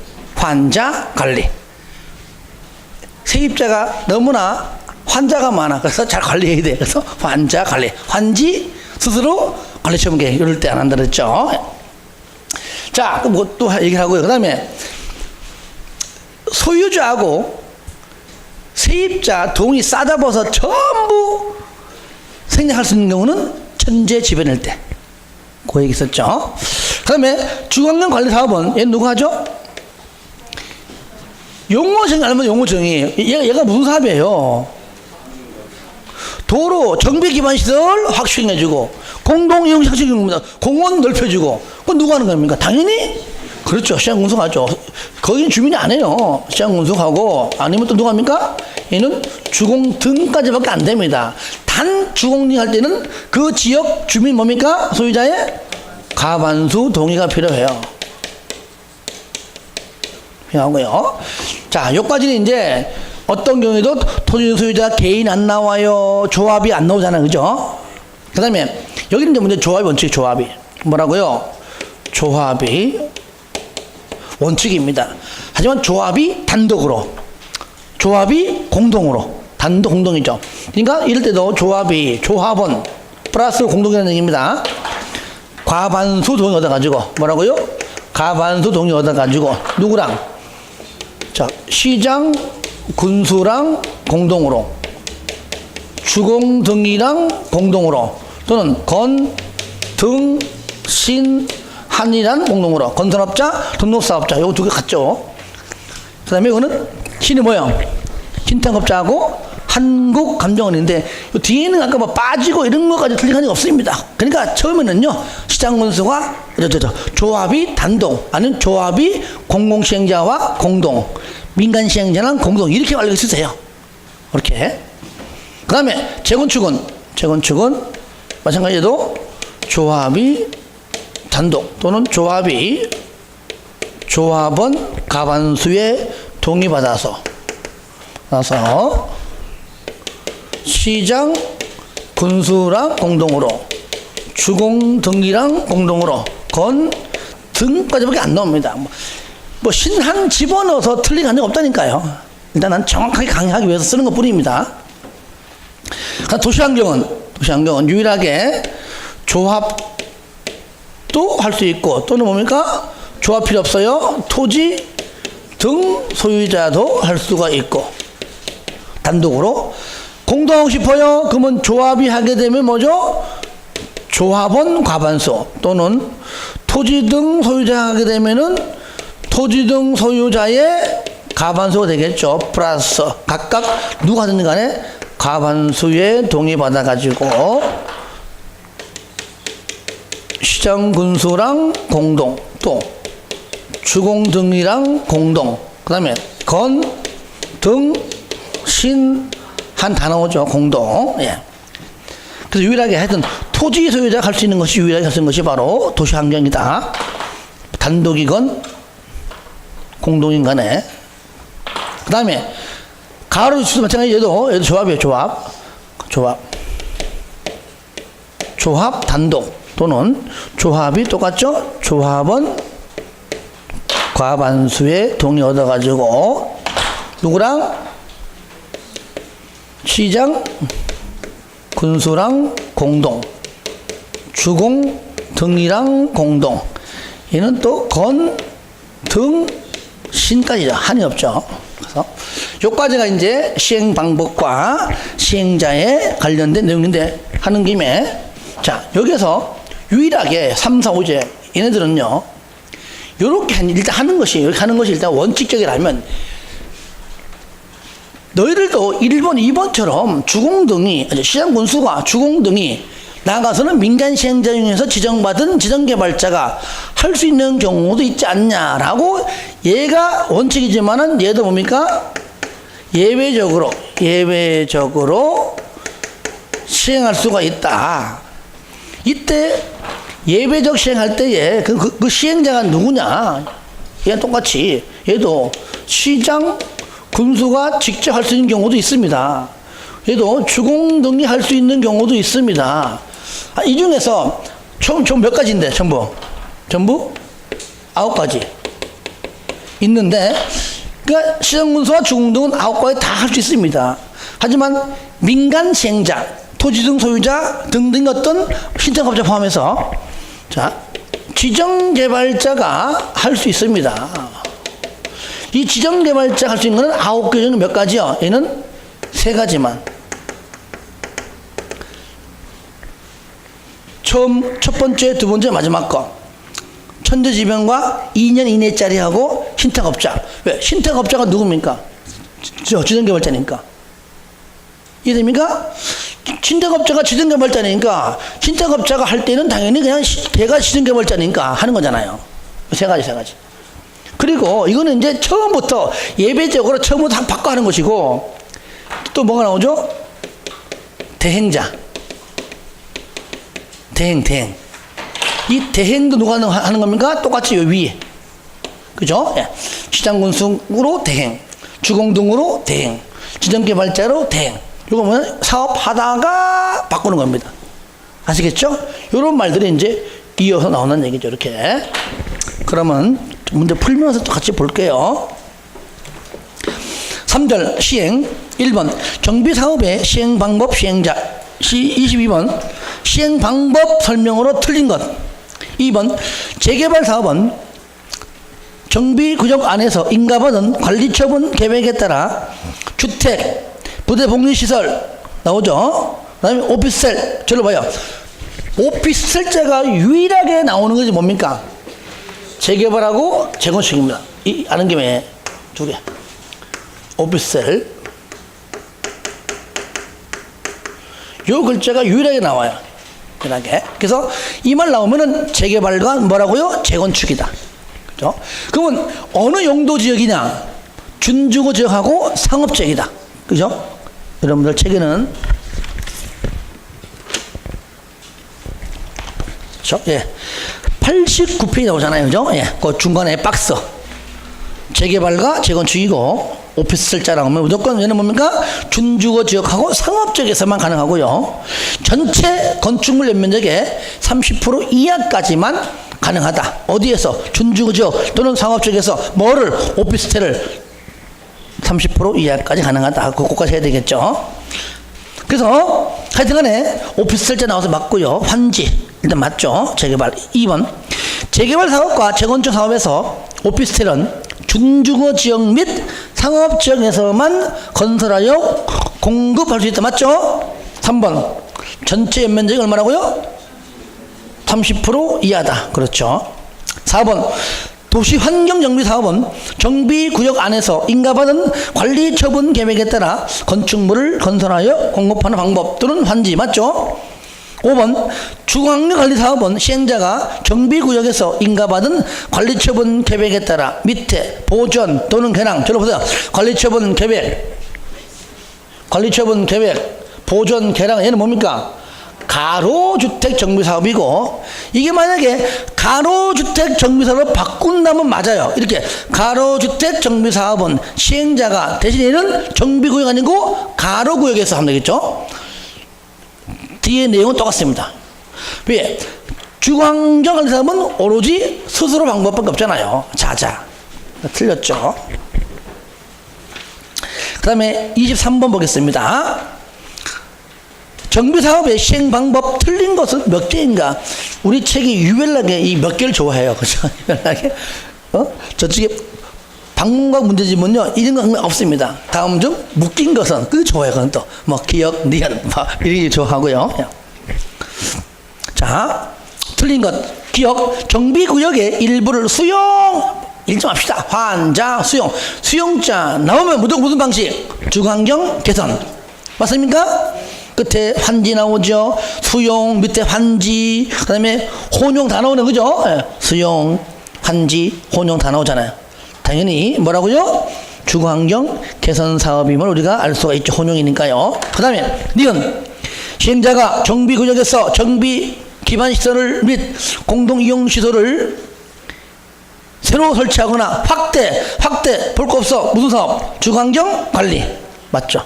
세입자가 너무나 환자가 많아. 그래서 잘 관리해야 돼. 그래서 환자 관리. 환지 스스로 관리처분계. 이럴 때 안 한다 그랬죠. 자, 뭐 또 얘기를 하고요. 그 다음에 소유자하고 세입자 동의 싸잡아서 전부 생략할 수 있는 경우는 천재지변일 때. 그 얘기 있었죠. 그 다음에 중앙관리사업은 얘 누가 하죠? 용어정이 알면 용어정이. 얘가 무슨 사업이에요? 도로 정비기반시설 확충해주고 공동이용 확충해줍니다. 공원 넓혀주고. 그건 누가 하는 겁니까? 당연히 그렇죠. 시장군수가 하죠. 거긴 주민이 안 해요. 시장군수하고. 아니면 또 누가 합니까? 얘는 주공 등까지밖에 안 됩니다. 단 주공링 할 때는 그 지역 주민 뭡니까? 소유자의 과반수 동의가 필요해요. 필요하고요. 자, 여기까지는 이제 어떤 경우에도 토지 소유자 개인 안 나와요. 조합이 안 나오잖아요. 그죠? 그 다음에 여기는 이제 문제 조합이 원칙 조합이. 뭐라고요? 조합이 원칙입니다. 하지만 조합이 단독으로, 조합이 공동으로, 단독 공동이죠. 그러니까 이럴 때도 조합이, 조합원 플러스 공동이라는 얘기입니다. 과반수 동의 얻어가지고, 뭐라고요? 과반수 동의 얻어가지고 누구랑? 자, 시장, 군수랑 공동으로, 주공 등이랑 공동으로, 또는 건, 등, 신, 한이란 공동으로, 건설업자, 등록사업자, 요거 두 개 같죠. 그 다음에 이거는 신이 뭐예요? 신탁업자하고 한국감정원인데 뒤에는 아까 뭐 빠지고 이런 것까지 틀린 게 없습니다. 그러니까 처음에는요, 시장군수가 조합이 단독, 아니면 조합이 공공시행자와 공동, 민간시행자랑 공동, 이렇게 알고 있으세요. 이렇게. 그 다음에 재건축은 마찬가지로 조합이 단독 또는 조합이 조합원 과반수의 동의받아서 시장 군수랑 공동으로, 주공 등이랑 공동으로, 건 등까지밖에 안 나옵니다. 뭐 신한 집어넣어서 틀린 게 없다니까요. 일단 난 정확하게 강의하기 위해서 쓰는 것 뿐입니다. 도시환경은 유일하게 조합도 할 수 있고, 또는 뭡니까? 조합 필요 없어요. 토지 등 소유자도 할 수가 있고, 단독으로. 공동하고 싶어요? 그러면 조합이 하게 되면 뭐죠? 조합원 과반수, 또는 토지 등 소유자 하게 되면은 토지 등 소유자의 과반수가 되겠죠. 플러스 각각 누가 하든 간에 과반수의 동의 받아가지고 시장 군수랑 공동, 또 주공 등이랑 공동, 그 다음에 건, 등, 신, 한 다 나오죠. 공동. 예. 그래서 유일하게 하여튼 토지 소유자가 할 수 있는 것이, 유일하게 할 수 있는 것이 바로 도시환경이다. 단독이건 공동인 간에. 그 다음에 가로 주도 마찬가지. 얘도 조합이에요. 조합 단독 또는 조합이 똑같죠. 조합원 과반수의 동의 얻어가지고 누구랑? 시장 군수랑 공동, 주공 등이랑 공동. 얘는 또 건, 등, 신까지죠. 한이 없죠. 그래서 요까지가 이제 시행 방법과 시행자에 관련된 내용인데, 하는 김에 자, 여기서 유일하게 3, 4, 5제 얘네들은요, 요렇게 일단 하는 것이, 이렇게 하는 것이 일단 원칙적이라면, 너희들도 1번, 2번처럼 주공등이, 시장군수가 주공등이 나가서는 민간시행자 중에서 지정받은 지정개발자가 할 수 있는 경우도 있지 않냐라고, 얘가 원칙이지만은 얘도 뭡니까? 예외적으로 시행할 수가 있다. 이때 예외적 시행할 때에 그 시행자가 누구냐? 얘는 똑같이 얘도 시장 군수가 직접 할 수 있는 경우도 있습니다. 얘도 주공 등이 할 수 있는 경우도 있습니다. 이 중에서 총 몇 가지인데 전부 9가지 있는데, 그러니까 시장군수와 주공 등은 9가지 다 할 수 있습니다. 하지만 민간 시행자, 토지 등 소유자 등등 어떤 신탁업자 포함해서 자, 지정개발자가 할 수 있습니다. 이 지정개발자 할 수 있는 거는 9개 중에 몇 가지요? 얘는 3가지만. 첫 번째, 두 번째, 마지막 거. 천재지변과 2년 이내짜리 하고 신탁업자. 왜? 신탁업자가 누굽니까? 지정개발자니까. 이해됩니까? 신탁업자가 지정개발자니까, 신탁업자가 할 때는 당연히 그냥 걔가 지정개발자니까 하는 거잖아요. 3가지. 그리고 이거는 이제 처음부터 예배적으로 처음부터 다 바꿔 하는 것이고, 또 뭐가 나오죠? 대행자. 대행. 이 대행도 누가 하는 겁니까? 똑같이 요 위에. 그죠? 예. 시장군수로 대행, 주공등으로 대행, 지정개발자로 대행. 이거 뭐냐? 사업하다가 바꾸는 겁니다. 아시겠죠? 이런 말들이 이제 이어서 나오는 얘기죠. 이렇게. 그러면 문제 풀면서 또 같이 볼게요. 3절 시행 1번 정비사업의 시행방법 시행자 22번 시행방법 설명으로 틀린 것 2번 재개발사업은 정비구역 안에서 인가받은 관리처분 계획에 따라 주택, 부대복리시설 나오죠. 그 다음에 오피스텔 저를 봐요. 오피스텔자가 유일하게 나오는 것이 뭡니까? 재개발하고 재건축입니다. 이 아는 김에 두 개. 오피스텔 요 글자가 유일하게 나와요. 유일하게. 그래서 이 말 나오면은 재개발과 뭐라고요? 재건축이다. 그죠? 그러면 어느 용도 지역이냐? 준주거 지역하고 상업지역이다. 그죠? 여러분들 책에는 그죠? 예. 89페이지 나오잖아요. 그죠? 예. 그 중간에 박스. 재개발과 재건축이고 오피스텔자라고 하면 무조건 얘는 뭡니까? 준주거 지역하고 상업지역에서만 가능하고요. 전체 건축물 연면적의 30% 이하까지만 가능하다. 어디에서? 준주거 지역 또는 상업지역에서 뭐를? 오피스텔을 30% 이하까지 가능하다. 그거까지 해야 되겠죠. 그래서 하여튼간에 오피스텔자 나와서 맞고요. 환지 일단 맞죠. 재개발 2번 재개발 사업과 재건축 사업에서 오피스텔은 준주거 지역 및 상업지역에서만 건설하여 공급할 수 있다. 맞죠? 3번 전체 연면적이 얼마라고요? 30% 이하다. 그렇죠. 4번 도시환경정비사업은 정비구역 안에서 인가받은 관리처분 계획에 따라 건축물을 건설하여 공급하는 방법 또는 환지. 맞죠? 5번 주거환경관리사업은 시행자가 정비구역에서 인가받은 관리처분 계획에 따라 밑에 보전 또는 개량 저로 보세요. 관리처분 계획 보전 개량 얘는 뭡니까? 가로주택 정비사업이고 이게 만약에 가로주택 정비사업으로 바꾼다면 맞아요. 이렇게 가로주택 정비사업은 시행자가 대신에는 정비구역 아니고 가로구역에서 하면 되겠죠. 뒤에 내용은 똑같습니다. 왜? 주거환경관리사업은 오로지 스스로 방법밖에 없잖아요. 자자. 틀렸죠. 그 다음에 23번 보겠습니다. 정비사업의 시행방법 틀린 것은 몇 개인가? 우리 책이 유별나게 이 몇 개를 좋아해요. 그죠? 유별나게. 저쪽에 방문과 문제집은요, 이런 건 없습니다. 다음 중 묶인 것은, 그게 좋아요. 그건 또, 기억, 니은, 이런 게 좋아하고요. 자, 틀린 것. 기억, 정비구역의 일부를 읽지 맙시다. 환자, 수용자, 나오면 무슨 방식? 주거환경 개선. 맞습니까? 끝에 환지 나오죠. 수용, 밑에 환지, 그 다음에 혼용 다 나오네. 그죠? 수용, 환지, 혼용 다 나오잖아요. 당연히 뭐라고요? 주거환경 개선 사업임을 우리가 알 수가 있죠. 혼용이니까요. 그 다음에 니은 시행자가 정비구역에서 정비 기반시설을 및 공동이용시설을 새로 설치하거나 확대 볼 거 없어. 무슨 사업? 주거환경 관리. 맞죠?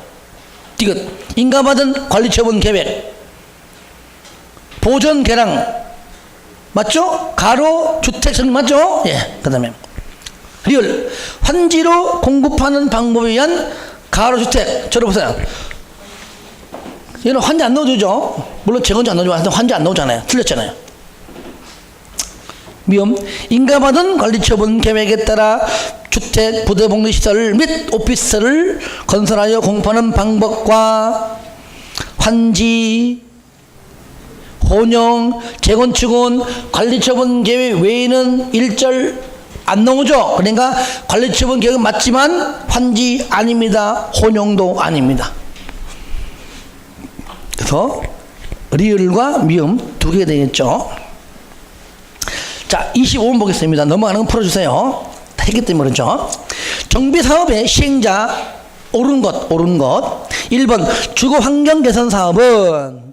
디귿 인가받은 관리처분 계획 보전 개량 맞죠? 가로 주택 정 맞죠? 예. 그 다음에 리을 환지로 공급하는 방법에 의한 가로주택. 저를 보세요. 얘는 환지 안 넣어주죠. 물론 재건축 안 넣어주고 환지 안 넣어잖아요. 틀렸잖아요. 미음 인가받은 관리처분 계획에 따라 주택, 부대복리시설 및 오피스텔을 건설하여 공급하는 방법과 환지, 혼용, 재건축은 관리처분 계획 외에는 일절 안 나오죠. 그러니까 관리처분 계획은 맞지만 환지 아닙니다. 혼용도 아닙니다. 그래서 리을과 미음 두 개 되겠죠. 자, 25번 보겠습니다. 넘어가는 건 풀어주세요. 다 했기 때문에 그렇죠. 정비사업의 시행자 옳은 것 1번 주거환경개선사업은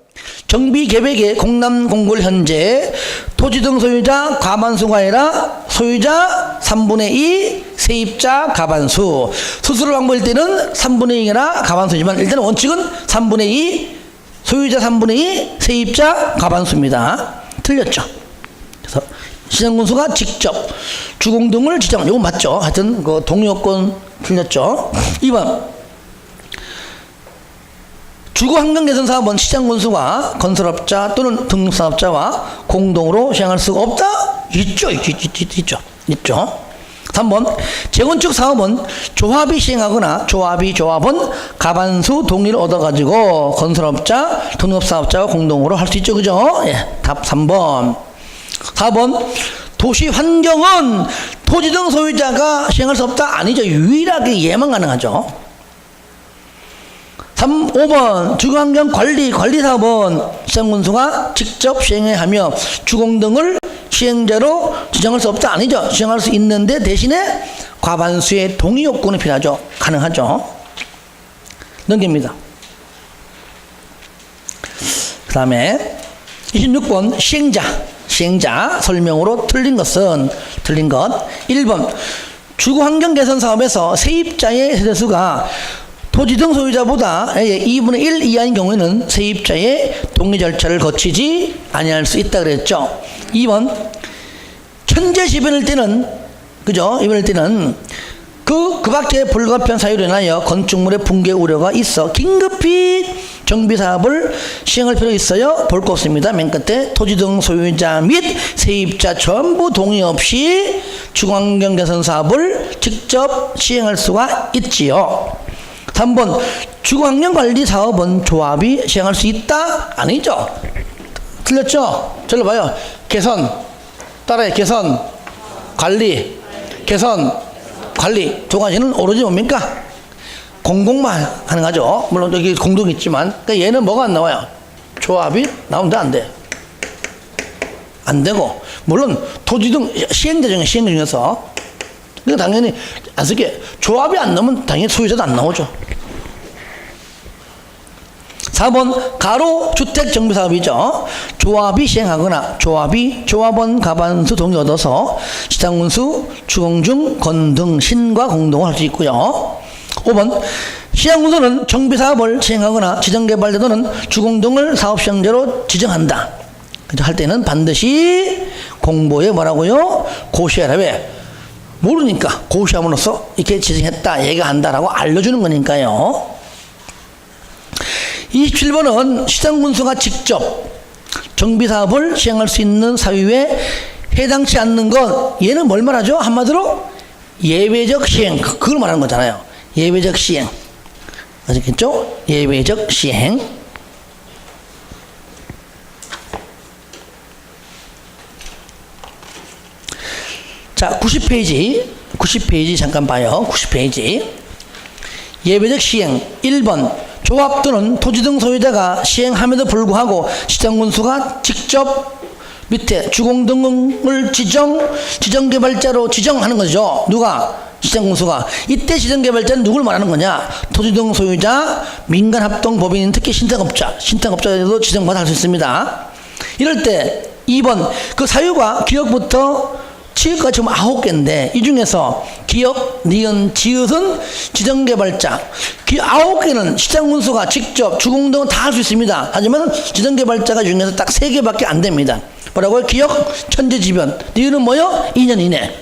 정비계획의 공람공고를 현재 토지 등 소유자 과반수가 아니라 소유자 3분의 2 세입자 과반수. 수수료 방법일 때는 3분의 2나 과반수지만 일단 원칙은 3분의 2 소유자 3분의 2 세입자 과반수입니다. 틀렸죠. 시장군수가 직접 주공등을 지정. 이거 맞죠? 하여튼 그 동의요건 틀렸죠. 2번 주거환경개선사업은 시장군수가 건설업자 또는 등록사업자와 공동으로 시행할 수가 없다? 있죠. 3번 재건축 사업은 조합이 시행하거나 조합은 가반수 동의를 얻어가지고 건설업자, 등록사업자와 공동으로 할 수 있죠. 그죠? 예, 답 3번. 4번 도시환경은 토지 등 소유자가 시행할 수 없다? 아니죠. 유일하게 얘만 가능하죠. 5번 주거환경관리사업은 시장군수가 직접 시행해야 하며 주공등을 시행자로 지정할 수 없다? 아니죠. 지정할 수 있는데 대신에 과반수의 동의 요건이 필요하죠. 가능하죠. 넘깁니다. 그 다음에 26번 시행자 설명으로 틀린 것 1번 주거환경개선사업에서 세입자의 세대수가 토지 등 소유자보다 2분의 1 이하인 경우에는 세입자의 동의 절차를 거치지 아니할 수 있다 그랬죠. 2번 천재지변일 때는 그죠? 이번일 때는 그 밖에 불가피한 사유로 인하여 건축물의 붕괴 우려가 있어 긴급히 정비사업을 시행할 필요가 있어요. 볼 거 없습니다. 맨 끝에 토지 등 소유자 및 세입자 전부 동의 없이 주거환경 개선 사업을 직접 시행할 수가 있지요. 3번 주거환경관리 사업은 조합이 시행할 수 있다? 아니죠. 틀렸죠? 절로 봐요. 개선 따라해. 개선 관리 개선 관리 두 가지는 오로지 뭡니까? 공공만 가능하죠. 물론 여기 공동이 있지만 그러니까 얘는 뭐가 안 나와요? 조합이 나오는데 안 돼. 안 되고 물론 토지 등 시행자 중에서 그러니까 당연히 안 쓸게. 조합이 안 나오면 당연히 소유자도 안 나오죠. 4번 가로주택정비사업이죠. 조합이 시행하거나 조합원 가반수 동의 얻어서 시장군수, 주공중, 건등, 신과 공동을 할 수 있고요. 5번 시장군수는 정비사업을 시행하거나 지정개발자 또는 주공등을 사업시행자로 지정한다. 할 때는 반드시 공보에 뭐라고요? 고시하라. 왜? 모르니까 고시함으로써 이렇게 지정했다 얘기한다라고 알려주는 거니까요. 27번은 시장군수가 직접 정비사업을 시행할 수 있는 사유에 해당치 않는 것. 얘는 뭘 말하죠? 한마디로 예외적 시행. 그걸 말하는 거잖아요. 예외적 시행. 아시겠죠? 예외적 시행. 자, 90페이지 잠깐 봐요. 90페이지. 예외적 시행 1번 조합 또는 토지 등 소유자가 시행함에도 불구하고 시장군수가 직접 밑에 주공등을 지정개발자로 지정하는 거죠. 누가? 시장군수가. 이때 지정개발자는 누굴 말하는 거냐? 토지 등 소유자, 민간합동법인, 특히 신탁업자에도 지정받아 할 수 있습니다. 이럴 때 2번 그 사유가 기억부터 지역까지 지금 9개인데 이 중에서 기역, 니은, 지읒은 지정개발자 9개는 시장군수가 직접 주공등은 다 할 수 있습니다. 하지만 지정개발자가 중에서 딱 3개밖에 안 됩니다. 뭐라고요? 기역, 천재지변. 니은은 뭐요? 2년 이내.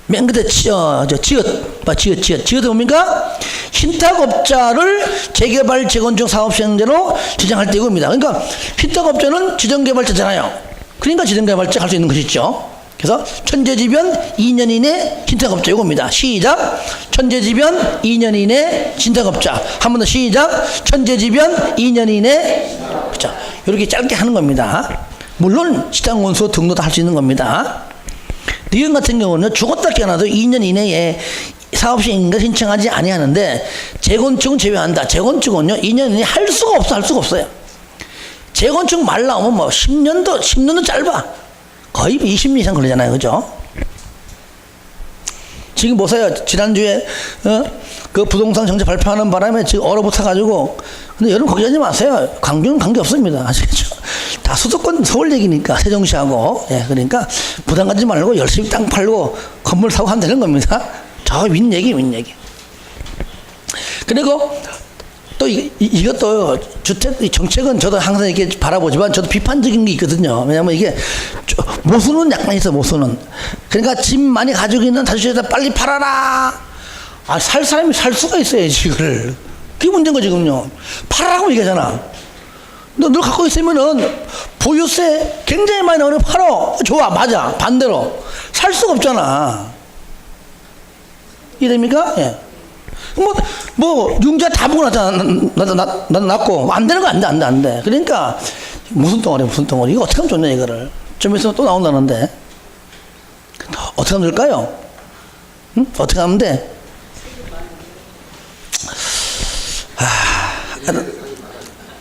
맨 끝에 지읒은 뭡니까? 신탁업자를 재개발 재건축 사업 시행자로 지정할 때 이겁니다. 그러니까 신탁업자는 지정개발자잖아요. 그러니까 지정개발자 할 수 있는 것이죠. 그래서 천재지변 2년 이내 신탁업자 이겁니다. 시작. 천재지변 2년 이내 신탁업자. 한 번 더 시작. 천재지변 2년 이내. 자, 이렇게 짧게 하는 겁니다. 물론 시장군수 등록도 할 수 있는 겁니다. 니은 같은 경우는 죽었다 깨어나도 2년 이내에 사업시행인가 신청하지 아니하는데 재건축은 제외한다. 재건축은요 2년 이내에 할 수가 없어요. 재건축 말 나오면 뭐 10년도 짧아. 거의 20년 이상 걸리잖아요. 그죠? 지금 보세요. 지난주에 그 부동산 정책 발표하는 바람에 지금 얼어붙어가지고. 근데 여러분 걱정하지 마세요. 광주는 관계없습니다. 아시겠죠? 다 수도권 서울 얘기니까 세종시하고. 예, 그러니까 부담 갖지 말고 열심히 땅 팔고 건물 사고 하면 되는 겁니다. 저 윗얘기. 그리고 또 이것도 주택 정책은 저도 항상 이렇게 바라보지만 저도 비판적인 게 있거든요. 왜냐하면 이게 모순은 약간 있어, 모순은. 그러니까 집 많이 가지고 있는 다주택자 빨리 팔아라. 아, 살 사람이 살 수가 있어야지, 이걸. 그게 문제인 거지, 지금요. 팔아라고 얘기하잖아. 너 갖고 있으면은 보유세 굉장히 많이 나오는 팔어. 좋아, 맞아. 반대로. 살 수가 없잖아. 이해됩니까? 예. 융자 다 보고 났잖아. 나도 났고. 안 되는 거 안 돼. 그러니까, 무슨 덩어리. 이거 어떻게 하면 좋냐, 이거를. 좀 있으면 또 나온다는데. 어떻게 하면 될까요? 응? 어떻게 하면 돼?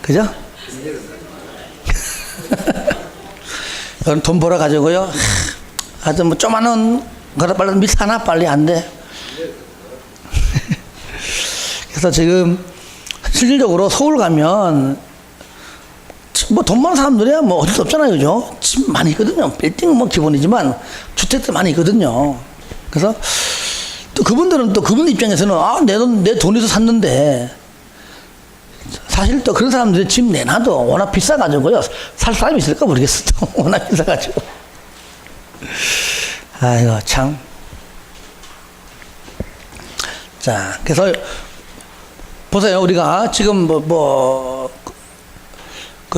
그죠? 돈 벌어 가지고요. 아주 뭐 조만한 거라 빨리 밑 하나 빨리 안 돼. 그래서 지금 실질적으로 서울 가면 뭐 돈 많은 사람들이야 뭐 어쩔 수 없잖아요, 그죠? 집 많이 있거든요. 빌딩은 뭐 기본이지만 주택도 많이 있거든요. 그래서 또 그분들은 또 그분 입장에서는 내 돈에서 샀는데. 사실 또 그런 사람들이 집 내놔도 워낙 비싸가지고요. 살 사람이 있을까 모르겠어. 또 워낙 비싸가지고. 아이고, 참. 자, 그래서, 보세요. 우리가 지금 그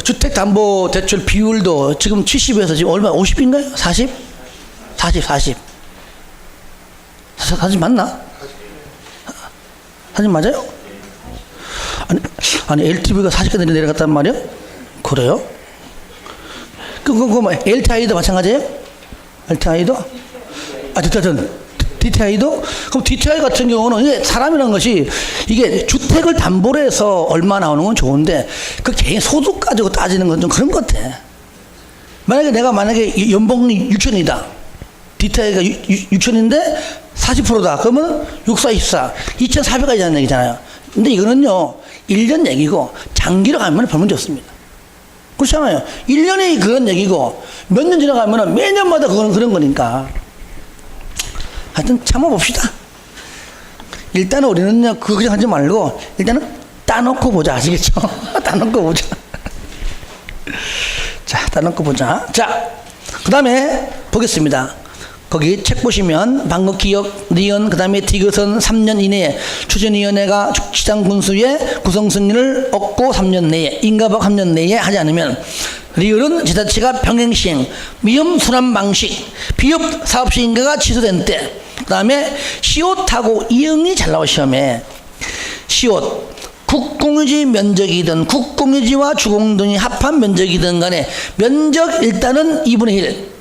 주택담보대출 비율도 지금 70에서 지금 얼마, 50인가요? 40? 40 맞나? 40 맞아요? 아니 LTV가 40까지 내려갔단 말이야? 그래요? 뭐 LTI도 마찬가지예요? LTI도? DTI도? 그럼 DTI 같은 경우는 이게 사람이라는 것이 이게 주택을 담보로 해서 얼마 나오는 건 좋은데 그 개인 소득 가지고 따지는 건 좀 그런 것 같아. 만약에 연봉이 6천이다. DTI가 6천인데 40%다. 그러면 64, 24, 2,400까지라는 얘기잖아요. 근데 이거는요, 1년 얘기고, 장기로 가면 별 문제 없습니다. 그렇잖아요. 1년이 그런 얘기고, 몇 년 지나가면 매년마다 그런 거니까. 하여튼 참아봅시다. 일단은 우리는요, 그냥 하지 말고, 일단은 따놓고 보자. 아시겠죠? 따놓고 보자. 자, 따놓고 보자. 자, 그 다음에 보겠습니다. 거기 책 보시면 방금 기억, 니은, 그 다음에 디귿은 3년 이내에 추진위원회가 시장 군수의 구성 승인을 얻고 3년 내에, 인가박 3년 내에 하지 않으면 리을은 지자체가 병행시행, 미음 순환 방식, 비읍 사업시 인가가 취소된 때, 그 다음에 시옷하고 이응이 잘 나와 시험에. 시옷, 국공유지 면적이든 국공유지와 주공등이 합한 면적이든 간에 면적 일단은 2분의 1.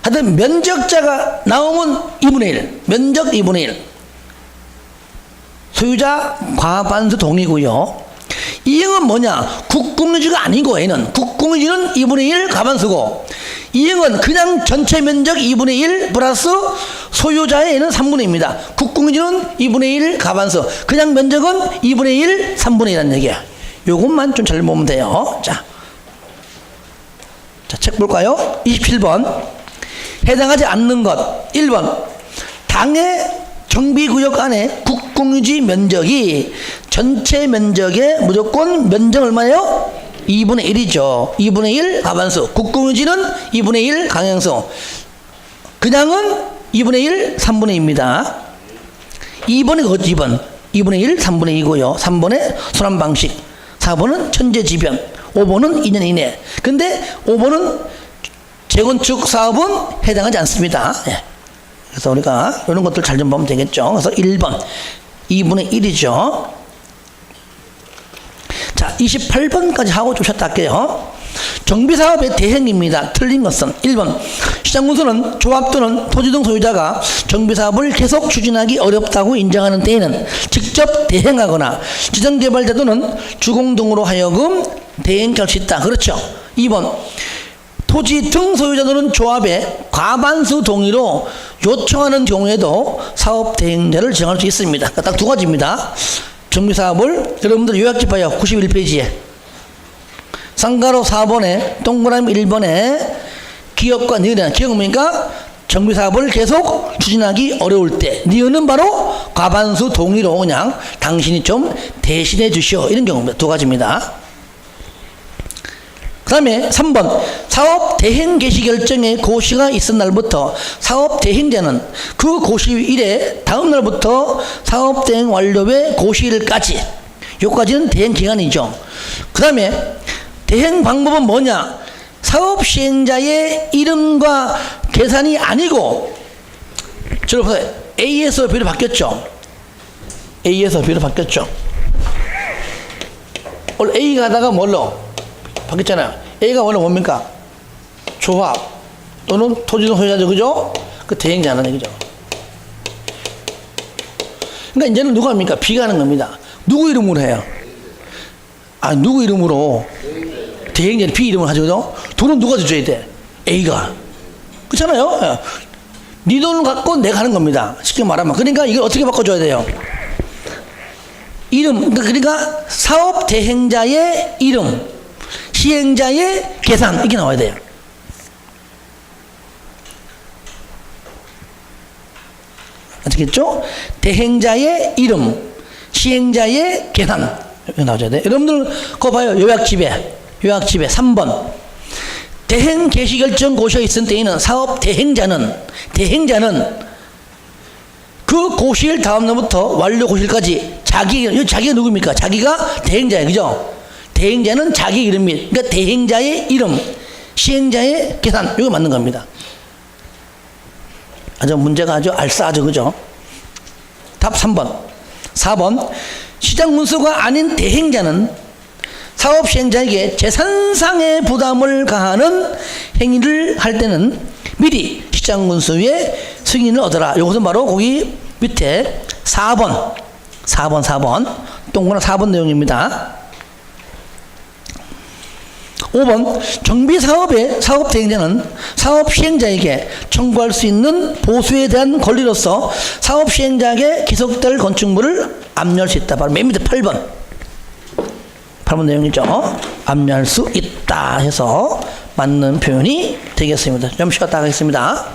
하여튼 면적자가 나오면 2분의 1. 면적 2분의 1. 소유자 과반수 동의고요. 이응은 뭐냐? 국공유지가 아니고 얘는 국공유지는 2분의 1 과반수고 이응은 그냥 전체 면적 2분의 1 플러스 소유자의 얘는 3분의 1입니다. 국공유지는 2분의 1 과반수. 그냥 면적은 2분의 1 3분의 1이라는 얘기야. 요것만 좀 잘 보면 돼요. 자, 책 볼까요? 27번. 해당하지 않는 것. 1번. 당의 정비구역 안에 국공유지 면적이 전체 면적의 무조건 면적 얼마예요? 2분의 1이죠. 2분의 1 과반수. 국공유지는 2분의 1 강행수. 그냥은 2분의 1 3분의 2입니다. 2번이 그거죠. 2번. 2분의 1 3분의 2고요. 3번의 순환방식. 4번은 천재지변. 5번은 2년 이내. 근데 5번은 재건축 사업은 해당하지 않습니다. 예. 그래서 우리가 이런 것들 잘 좀 보면 되겠죠. 그래서 1번, 2분의 1이죠. 자, 28번까지 하고 좀 쉬었다 할게요. 정비사업의 대행입니다. 틀린 것은 1번. 시장군수는 조합 또는 토지 등 소유자가 정비사업을 계속 추진하기 어렵다고 인정하는 때에는 직접 대행하거나 지정개발자 또는 주공 등으로 하여금 대행할 수 있다. 그렇죠. 2번. 토지 등 소유자들은 조합에 과반수 동의로 요청하는 경우에도 사업 대행자를 지정할 수 있습니다. 딱 두 가지입니다. 정비사업을 여러분들 요약집 봐요. 91페이지에. 쌍가로 4번에 동그라미 1번에 기업과 니은이란 기업은 뭡니까? 정비사업을 계속 추진하기 어려울 때. 니은은 바로 과반수 동의로 그냥 당신이 좀 대신해 주시오. 이런 경우입니다. 두 가지입니다. 그 다음에 3번 사업 대행 개시 결정에 고시가 있은 날부터 사업 대행자는 그 고시일에 다음 날부터 사업 대행 완료의 고시일까지, 요까지는 대행 기간이죠. 그 다음에 대행 방법은 뭐냐? 사업 시행자의 이름과 계산이 아니고, 저를 보세요. A에서 B로 바뀌었죠. A에서 B로 바뀌었죠. 원래 A 가다가 뭘로 바뀌었잖아요. A가 원래 뭡니까? 조합 또는 토지동 소유자죠, 그죠? 그 대행자는 얘기죠. 그러니까 이제는 누가 합니까? B가 하는 겁니다. 누구 이름으로 해요? 아, 누구 이름으로? 대행자는 B 이름으로 하죠, 그죠? 돈은 누가 줘야 돼? A가. 그렇잖아요. 네 돈을 갖고 내가 하는 겁니다. 쉽게 말하면. 그러니까 이걸 어떻게 바꿔줘야 돼요? 이름. 그러니까 사업 대행자의 이름, 시행자의 계산, 이렇게 나와야 돼요. 아시겠죠? 대행자의 이름, 시행자의 계산, 이렇게 나와야 돼요. 여러분들 그거 봐요. 요약집에 3번 대행 개시 결정 고시가 있은 때에는 사업 대행자는 그 고시일 다음 날부터 완료 고시일까지 자기가 누굽니까? 자기가 대행자예요, 그죠? 대행자는 자기 이름이, 그러니까 대행자의 이름, 시행자의 계산, 이거 맞는 겁니다. 아주 문제가 아주 알싸하죠, 그죠? 답 3번. 4번 시장 문서가 아닌 대행자는 사업 시행자에게 재산상의 부담을 가하는 행위를 할 때는 미리 시장 문서의 승인을 얻어라. 이것은 바로 거기 밑에 4번 동그란 4번 내용입니다. 5번 정비사업의 사업 대행자는 사업 시행자에게 청구할 수 있는 보수에 대한 권리로서 사업 시행자에게 기속될 건축물을 압류할 수 있다. 바로 맨 밑에 8번 내용이죠. 압류할 수 있다 해서 맞는 표현이 되겠습니다. 좀 쉬었다 하겠습니다.